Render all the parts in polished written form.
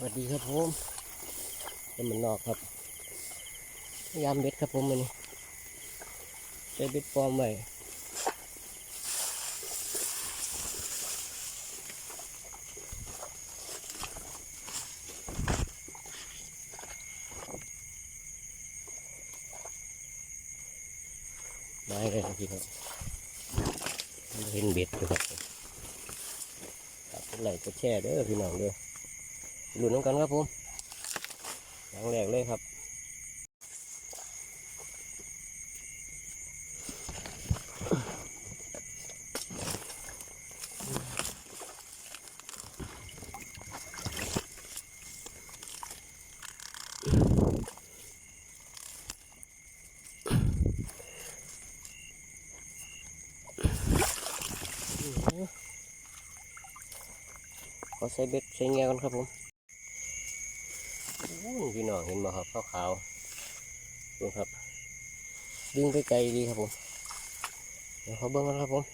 วัสดีครับผมเป็นมันนอกครับยามเบ็ดครับผมมันใช้เบ็ดปลอมไว้ได้เลยครับพี่น้องเห็นเบ็ดอยู่ครับกดไลค์กดแชร์เด้อพี่น้องเด้อลุ้นน้ำกันครับผมอย่างแรกเลยครับขอใส่เบ็ดใส่เงี้ยกันครับผมพี่น้องเห็นไหมครับขาวๆดูครับดึงไปไกลดีครับผมเดี๋ยวเขาเบิ้งกันครับผม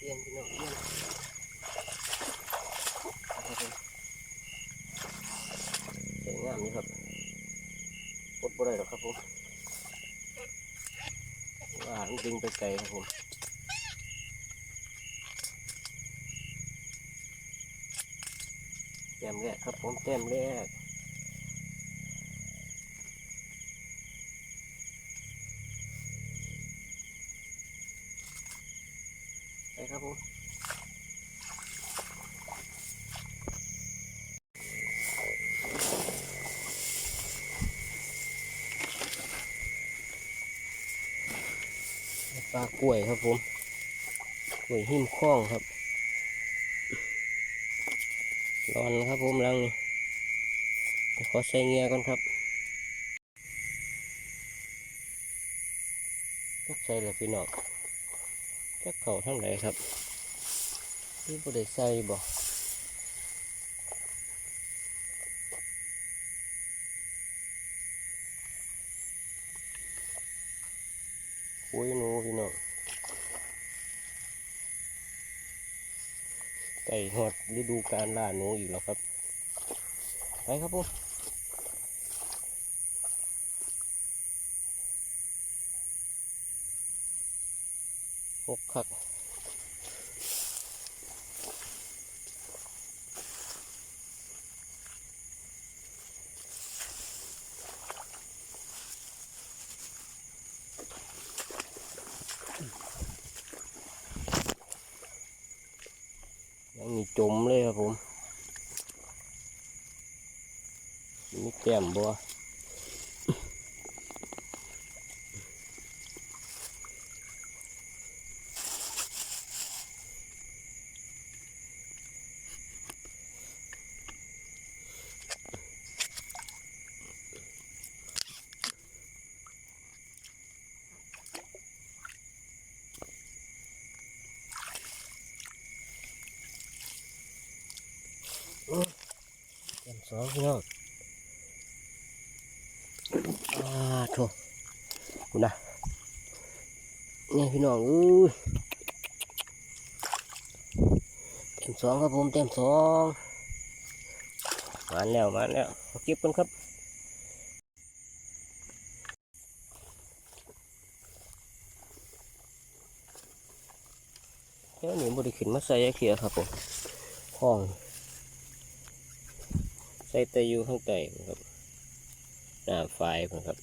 เตี้ยนพี่น้องเตี้ยนสวยงามนี่ครับกดบ่ได้หรอกครับผมว่ามันดึงไปไกลครับผมแต้มแรกครับผมแต้มแรกไปครับผมปลากล้วยครับผมกล้วยหิ้มข้องครับร้อนครับผมรังนี่ขอใส่เงียก่อนครับจักใส่เลยพี่น้องจักเข่าทั้งไหนครับนี่บ่ได้ใส่บ่ปุ้ยหนูพี่น้องไก่หอดฤดูกาลล่าหนูอีกแล้วครับไปครับผมหกคักยังมีจมเลยครับผมมีแก้มบัวแก้มสองพี่น้องโถคุณนะนี่พี่น้องเต็มสองครับผมเต็มสองมาแล้วเก็บกันครับแค่นี้บริขึ้นมาใส่ยาเขียครับผมห้องใส่แต่อยู่ข้างใต้ครับหน้าไฟครับ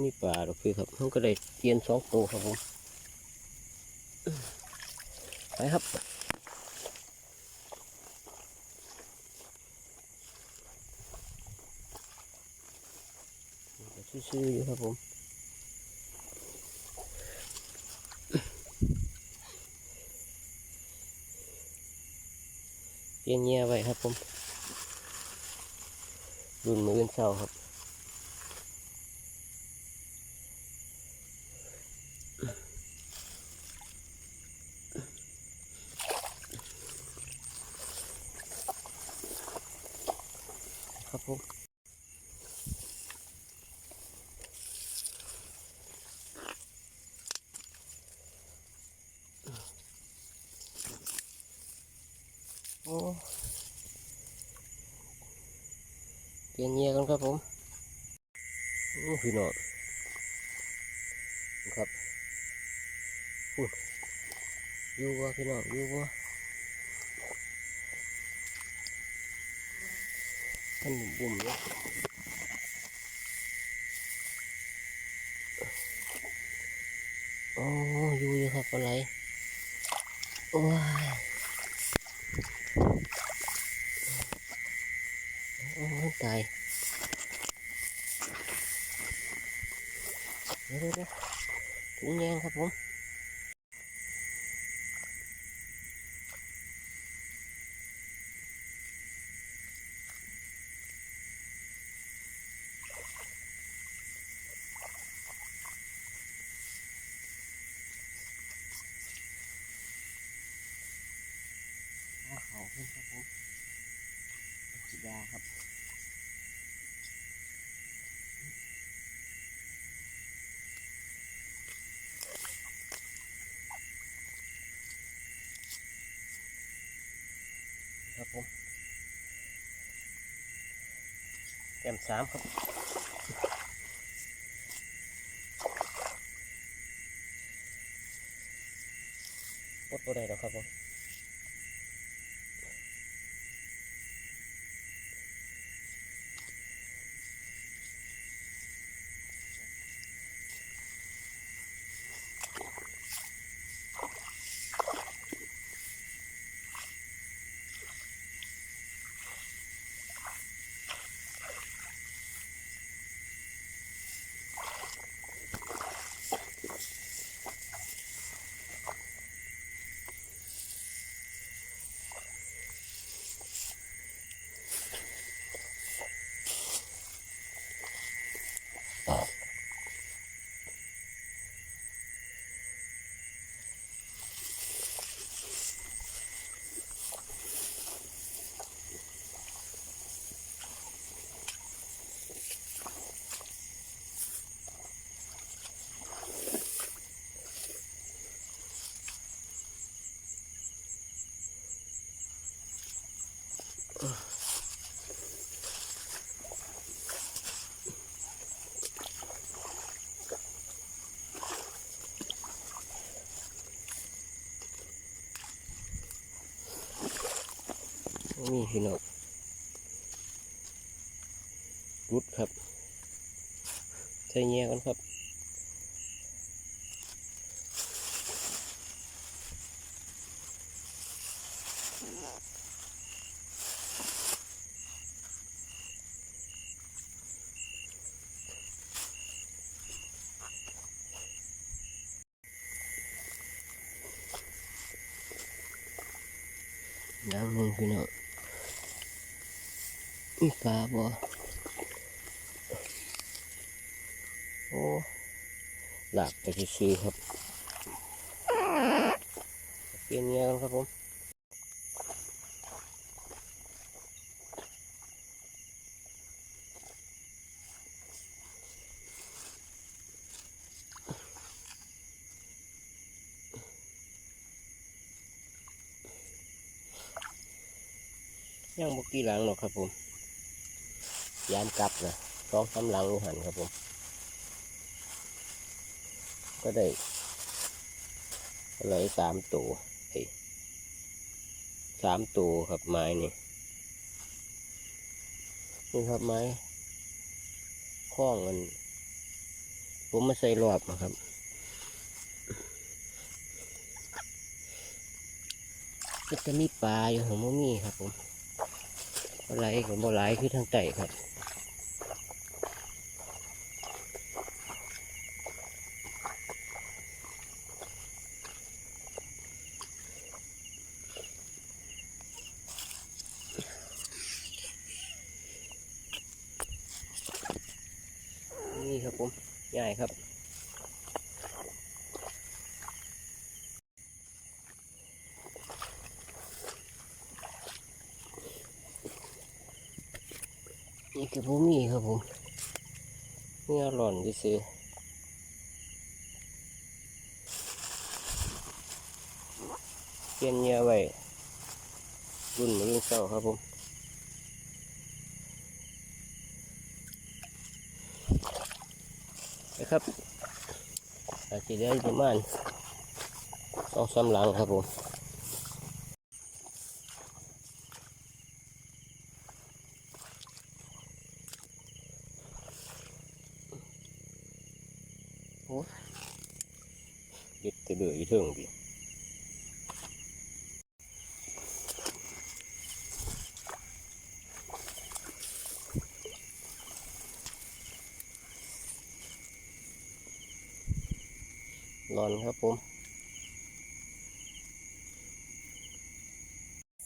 นี่ปลาหรอกพี่ครับมันก็ได้เตียนสองตัวครับผมไปครับใ ซื่อๆอยู่ครับผมเยี่ยเงียไว้ครับผมรุ่นมืออื่นเศร้าครับครับผมโอ้เยี่ยเงียกันครับผมโอ้พี่น้องครับพูดอยู่ว่าพี่น้องอยู่ว่าท่านบุ่มเนี่ยโอ้อยู่อยู่ครับอะไรโอ้ยโอ้ยตายเดี๋ยวถุงแยงครับผมเขาขึ้นครับผมสีดาครับครับผมแก้มสามครับปดตัวใดแล้วครับผมนี่พี่น้องรุดครับใส่เงี้ยกันครับน้ำนึงพี่น้องมีปลาบ่โอ้หลากไปซื้อครับเปลี่ยนเงี้ยกันครับผมย่างบุกี้หลังหรอกครับผมยามกลับนะ2-3หลังหันครับผมก็ได้อะไร3 ตัว3 ตัวครับไม้นี่นี่ครับไม้ข้องมันผมมาใส่รอบนะครับก็จะมีปลาอยู่ของมมี่ครับผมอะไรกับบ่หลายคือทางไต่ครับ ผมง่ายครับนี่คือผมมีครับผมเนื้อหล่อนที่ซื้อเปลี่ยนเนื้อไว้รุ่นมือรุ่นเก่าครับผมนะครับอาจจะได้ประมาณ2-3หลังครับผมโอ้ยึดกระเดือยเทิงดิร้อนครับผม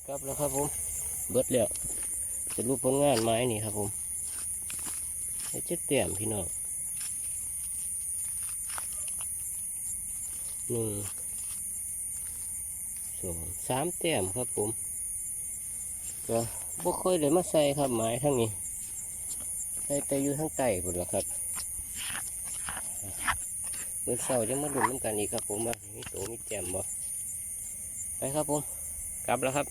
ครับแล้วครับผมเบิดแล้วจะรูปผลงานไม้นี่ครับผมเจ็ดเตี่ยมพี่น้อง1 2 3 เตี่ยมครับผมก็บ่ค่อยเลยมาใส่ครับไม้ทั้งนี้ใส่แต่อยู่ทั้งไต่หมดแล้วครับเมื่อเช้าจะมาดุนน้ำกันอีกครับผมว่ามีโตมีแจ่มบ่ไปครับผมกลับแล้วครับ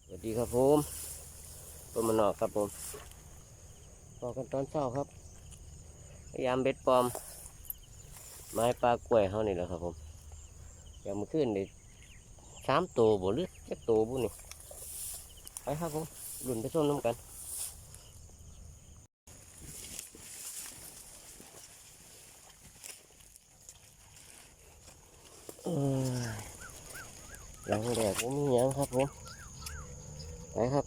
สวัสดีครับผมต้นมะนาวครับผมพอกันตอนเช้าครับพยายามเบ็ดปลอมไม้ปลากล้วยเขานี่แหละครับผมอย่างเมื่อคืนนี่3 ตัวบ่หรือ7 ตัวบุนี่ไปครับผมดุนไปส้มน้ำกันหลังแดดผมมีอย่างครับผมไปครับ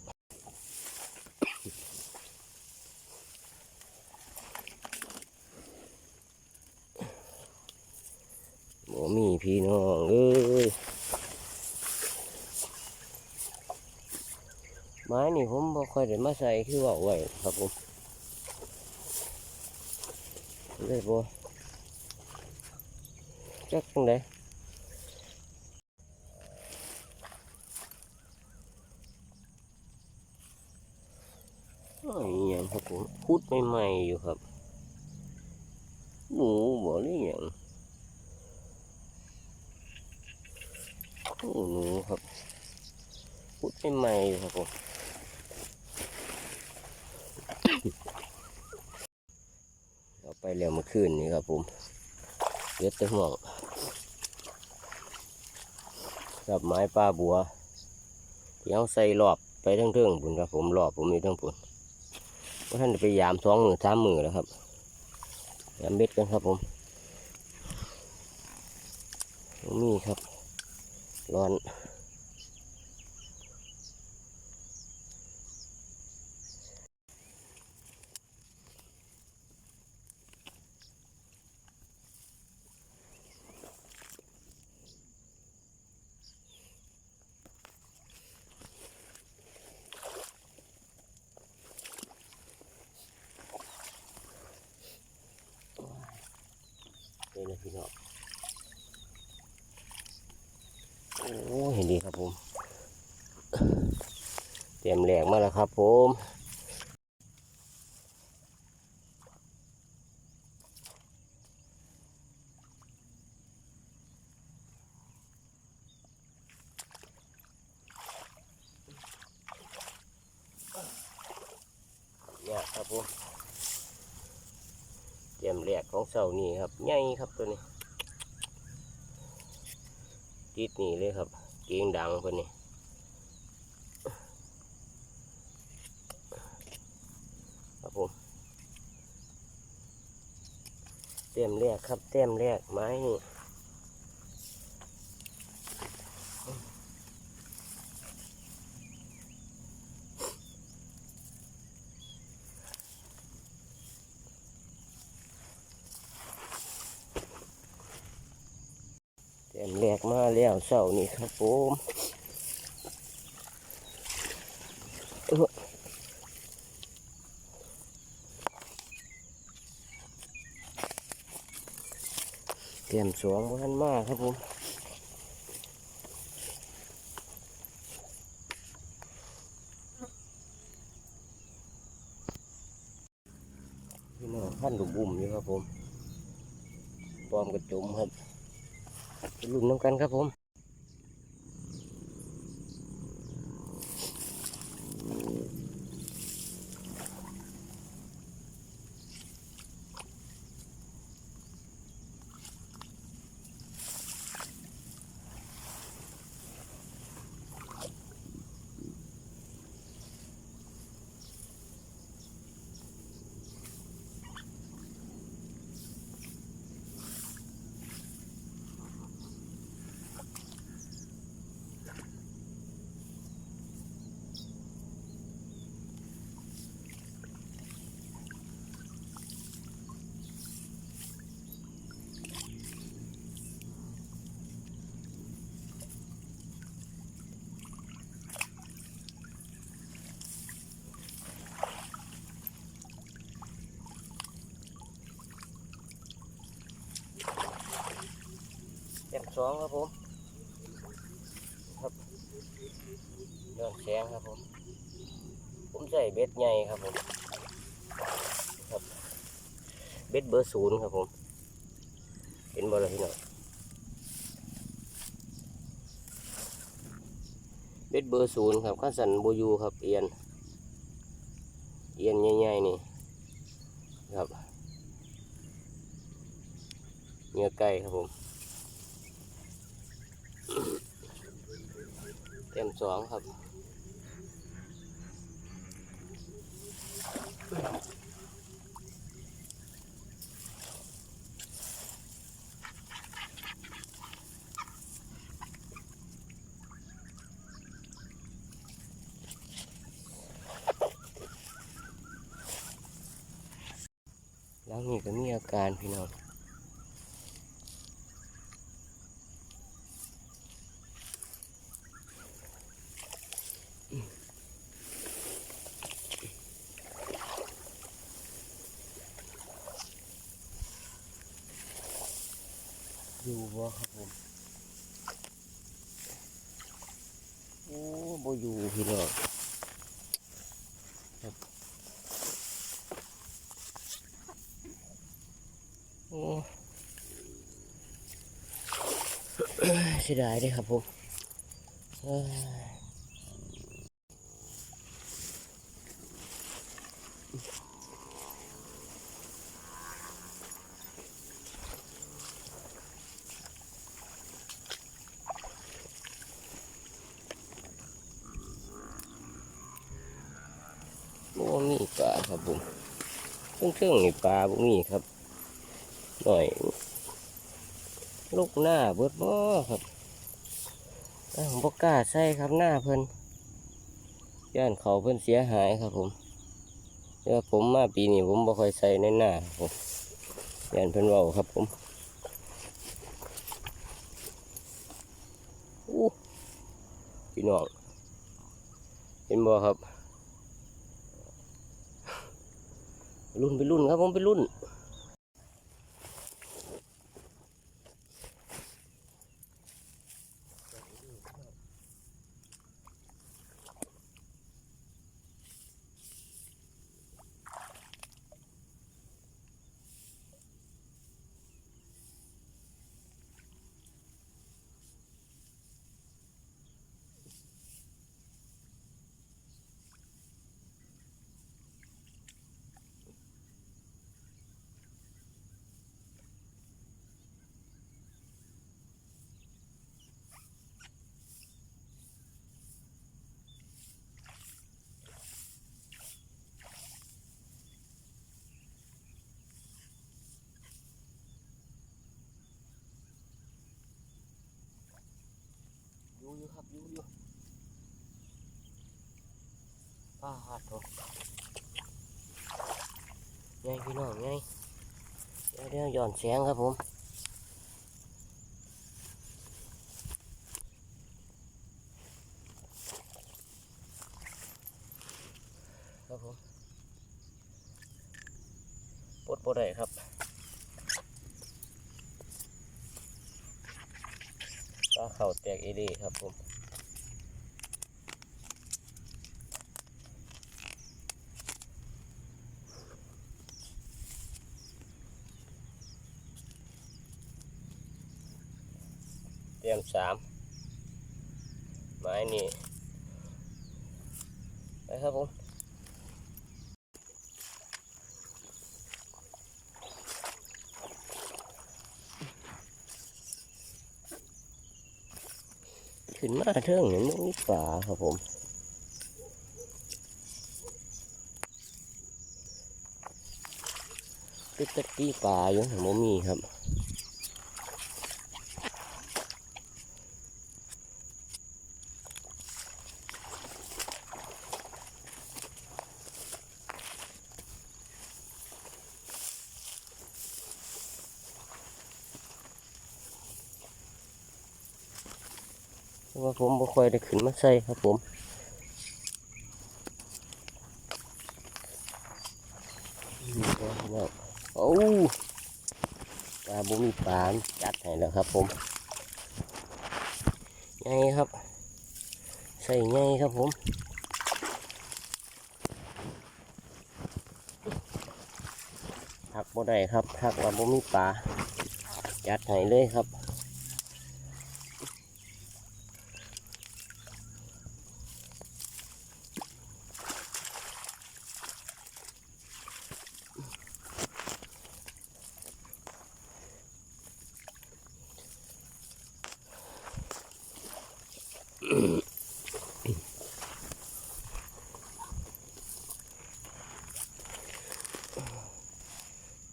โอ้มีพี่น้องเอ้ยไม้นี่ผมบ่ค่อยได้มาใส่คือว่าไว้ครับผมเลยบ่จักจังไดอย่างครับผมพูดใหม่ๆอยู่ครับหนูบ่หรืออย่างหนูครับพูดใหม่ๆอยู่ครับผมเอาไปแล้วเมื่อคืนนี้ครับผมเยอะแต่ห่วงกับไม้ปลาบัวที่เอาใส่รอบไปทั้งเทิงบุญครับผมรอบผมมีทั้งปุ่นว่าท่านไปยาม2 มื้อ 3 มื้อแล้วครับยามเบ็ดกันครับผมมีครับร้อนเลยนะพี่น้องโอ้เห็นดีครับผมเตรียมแหลกมาแล้วครับผมเนี่ยครับผมเตรียมแหลกของเสานี่ครับใหญ่ครับตัวนี้ติดนี่เลยครับเกียงดังเพิ่นนี่ครับผมเตรียมแหลกครับเตรียมแหลกไม้นี่เตรียมแหลกมาแล้วเสานี่ครับผม เตรียมสวงบนมากครับผมพี่น้องพันดุบุ่มอยู่ครับผมปลอมกระจุมครับรุ่นน้ำกันครับผมเตรียมสวงครับผมครับย้อนแสงครับผมใส่เบ็ดใหญ่ครับผมครับเบ็ดเบอร์ศูนย์ครับผมเห็นบ่ล่ะพี่น้องเบ็ดเบอร์ศูนย์ครับข้าสันโบยูครับเอียนใหญ่ๆนี่ครับเนื้อไก่ครับผมเต็มสองครับแล้วนี่ก็มีอาการพี่น้องอยู่บ่ครับผมโอ้บ่อยู่พี่น้องครับโอ้เสียดายเลยครับผมบ่มีปลาครับผมเครื่องนี่ปลาบ่มีครับหน่อยลูกหน้าเบิดบ่ครับผมบ่กล้าใส่ครับหน้าเพิ่นย่านเขาเพิ่นเสียหายครับผมเดี๋ยวผมมาปีนี้ผมบ่ค่อยใส่ในหน้าผมย่านเพิ่นเว้าครับผมอู้พี่น้องเห็นบ่ครับไปรุ่นครับผมไปรุ่นอยู่ครับอยู่ป้าหัดโถไงพี่น้องไงเดี๋ยวหย่อนแสงครับผมครับผมปลดได้ครับ เข่าแตกเอเล่ครับผมเตรียม3ไม้นี่ไปครับผมขึ้นมาเทิงเห็นมันมีป่าครับผมติดตะกี้ป่าอยู่เห็นมันมีครับเพราะว่าผมบ่ค่อยได้ขึ้นมาใส่ครับผมโอ้ปลาบุมีปลาจัดให้แล้วครับผมไงครับใส่ไงครับผมหักบ่ได้ครับหักว่าบุมีปลาจัดให้เลยครับ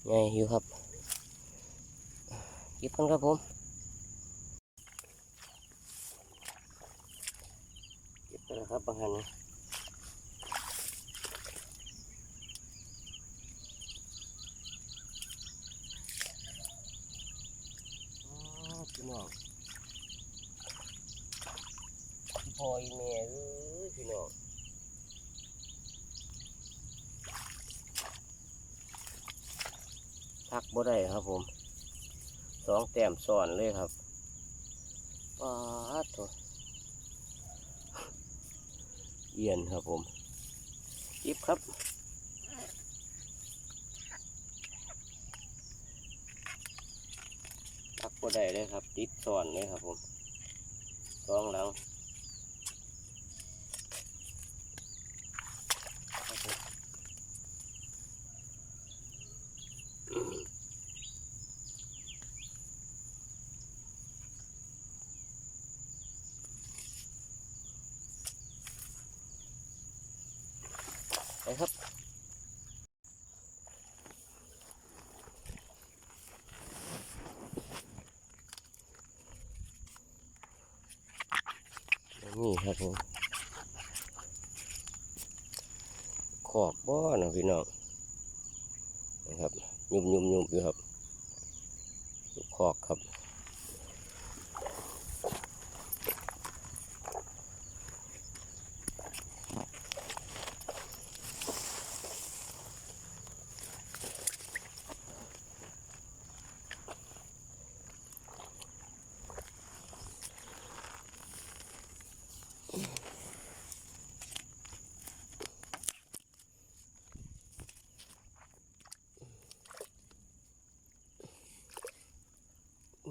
ไงอยู่ครับเก็บกันครับผมเก็บกันแล้วครับบางคันพี่น้องพ่ออีแม่เอ้ยพี่น้องพักบ่ได้ครับผม2 แต้มซ้อนเลยครับว้าตัวเย็นครับผมจิบครับพักบ่ได้เลยครับติดซ้อนเลยครับผม2 หลังไปครับนี่ครับผมขอบบ่อนะพี่น้องนะครับยุ่มอยู่ครับขอกครับ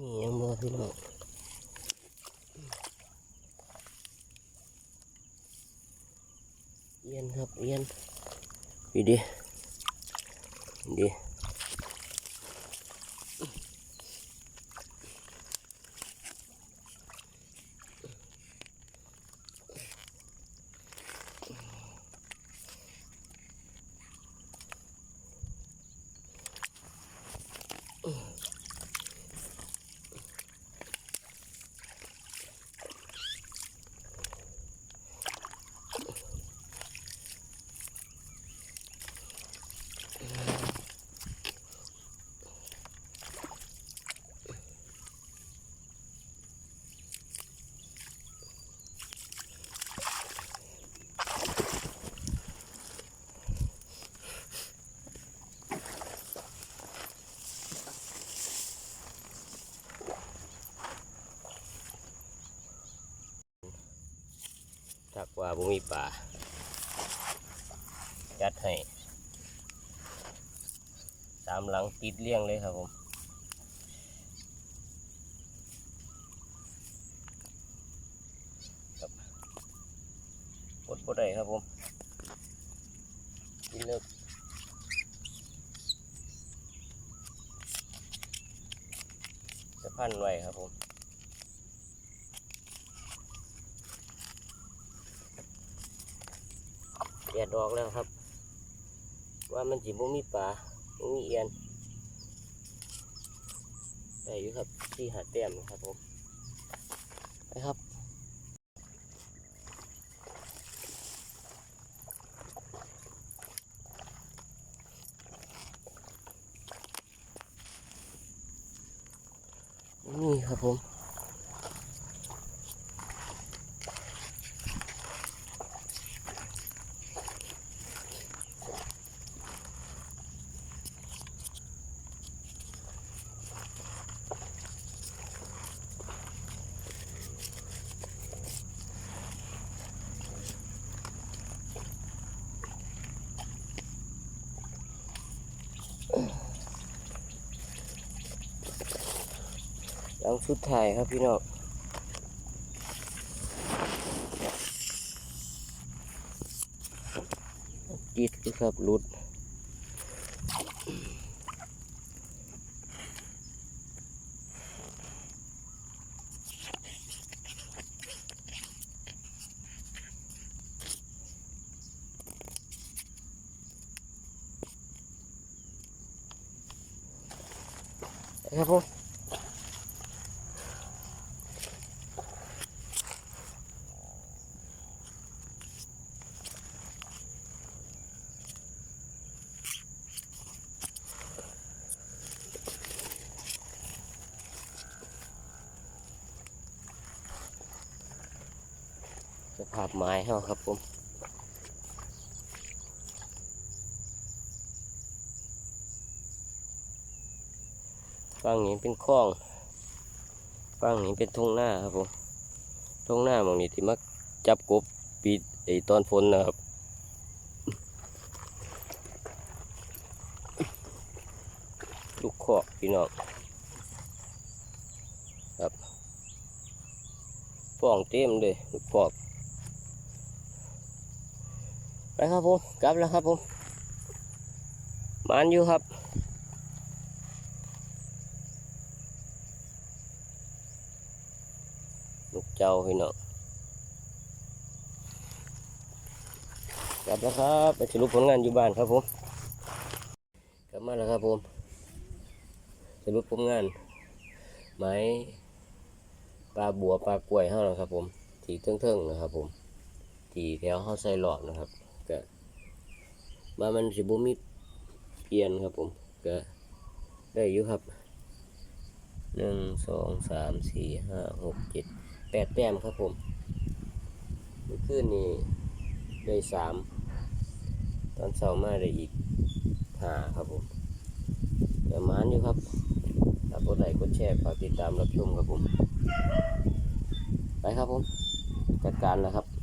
นี่ยังบ่พี่น้องเย็นครับเย็นพี่ดิ ว่าบ่มีป่าจัดให้3 หลังติดเลี่ยงเลยครับผมปลดบ่ได้ครับผมกินเลิกจะพันไว้ครับผมแดดออกแล้วครับว่ามันสิบ่มีป่าบ่มีเอียนได้อยู่ครับที่หาแต้มนะครับผมไปครับนี่ครับผมหลังสุดท้ายครับพี่น้องติดครับหลุดครับผมสภาพไม้เฮาครับผมฝั่งนี้เป็นคลองฝั่งนี้เป็นทุ่งนาครับผมทุ่งนาหมองนี้ที่มักจับกบปีตอนฝนนะครับลูกคอกพี่น้องครับฟ้องเต็มเลยลูกคอกไปครับผมกลับแล้วครับผมมานอยู่ครับลูกเจ้าพี่น้องกลับแล้วครับไปสรุปผลงานอยู่บ้านครับผมกลับมาแล้วครับผมสรุปผลงานไม้ปลาบัวปลากล้วยเฮานะครับผมที่เทิงๆนะครับผมที่แถวเฮาใส่หลอดนะครับก็มามันสิบ่มีเปลี่ยนครับผมก็ได้อยู่ครับ1 2 3 4 5 6 7 8 แต้มครับผมเมื่อคืนนี้ได้3ตอนเช้ามาได้อีก5ครับผมเดี๋ยวมานอยู่ครับถ้ากดไลค์กดแชร์ฝากติดตามรับชมครับผมไปครับผมจัดการแล้วครับ